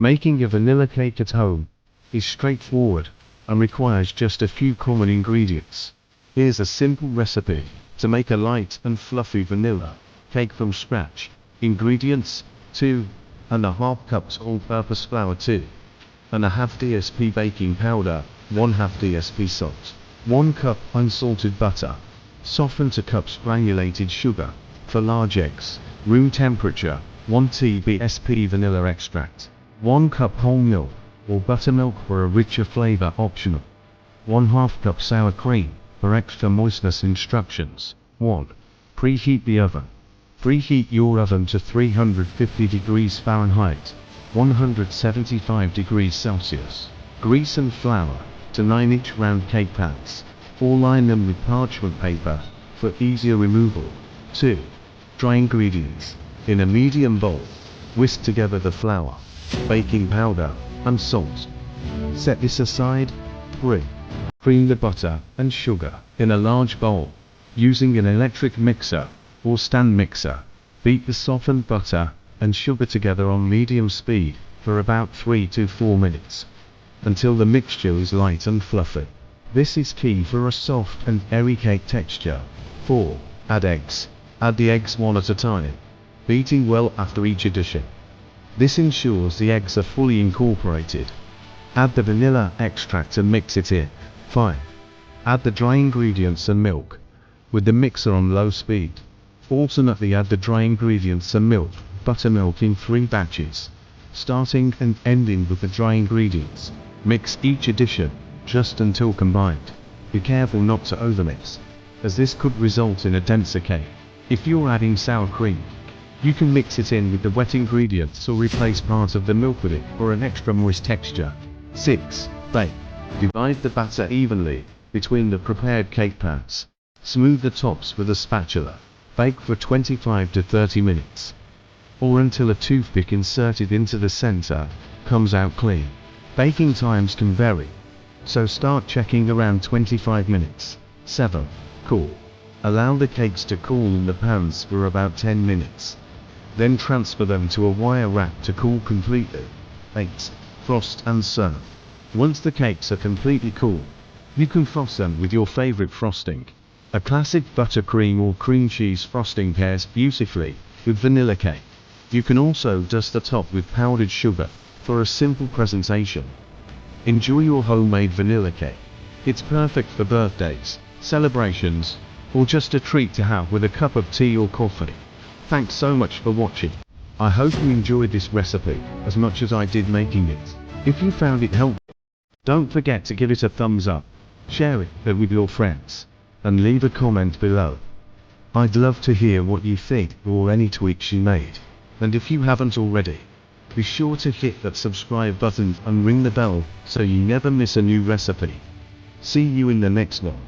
Making a vanilla cake at home is straightforward and requires just a few common ingredients. Here's a simple recipe to make a light and fluffy vanilla cake from scratch. Ingredients: 2½ cups all-purpose flour, 2½ DSP baking powder, 1/2 DSP salt, 1 cup unsalted butter, softened 2 cups granulated sugar. For large eggs, room temperature, 1 TBSP vanilla extract, 1 cup whole milk or buttermilk for a richer flavor, optional. 1/2 cup sour cream for extra moistness. Instructions: 1. Preheat the oven. Preheat your oven to 350 degrees Fahrenheit, 175 degrees Celsius. Grease and flour to 9-inch round cake pans, or line them with parchment paper for easier removal. 2. Dry ingredients. In a medium bowl, whisk together the flour, baking powder, and salt. Set this aside. 3. Cream the butter and sugar in a large bowl. Using an electric mixer or stand mixer, beat the softened butter and sugar together on medium speed for about 3 to 4 minutes, until the mixture is light and fluffy. This is key for a soft and airy cake texture. 4. Add eggs. Add the eggs one at a time, beating well after each addition. This ensures the eggs are fully incorporated. Add the vanilla extract and mix it in. 5. Add the dry ingredients and milk, with the mixer on low speed. Alternately add the dry ingredients and milk, buttermilk in 3 batches, starting and ending with the dry ingredients. Mix each addition just until combined. Be careful not to overmix, as this could result in a denser cake. If you're adding sour cream, you can mix it in with the wet ingredients or replace part of the milk with it for an extra moist texture. 6. Bake. Divide the batter evenly between the prepared cake pans. Smooth the tops with a spatula. Bake for 25 to 30 minutes, or until a toothpick inserted into the center comes out clean. Baking times can vary, so start checking around 25 minutes. 7. Cool. Allow the cakes to cool in the pans for about 10 minutes. Then transfer them to a wire rack to cool completely. 8. Frost and serve. Once the cakes are completely cool, you can frost them with your favorite frosting. A classic buttercream or cream cheese frosting pairs beautifully with vanilla cake. You can also dust the top with powdered sugar for a simple presentation. Enjoy your homemade vanilla cake. It's perfect for birthdays, celebrations, or just a treat to have with a cup of tea or coffee. Thanks so much for watching. I hope you enjoyed this recipe as much as I did making it. If you found it helpful, don't forget to give it a thumbs up, share it with your friends, and leave a comment below. I'd love to hear what you think or any tweaks you made. And if you haven't already, be sure to hit that subscribe button and ring the bell so you never miss a new recipe. See you in the next one.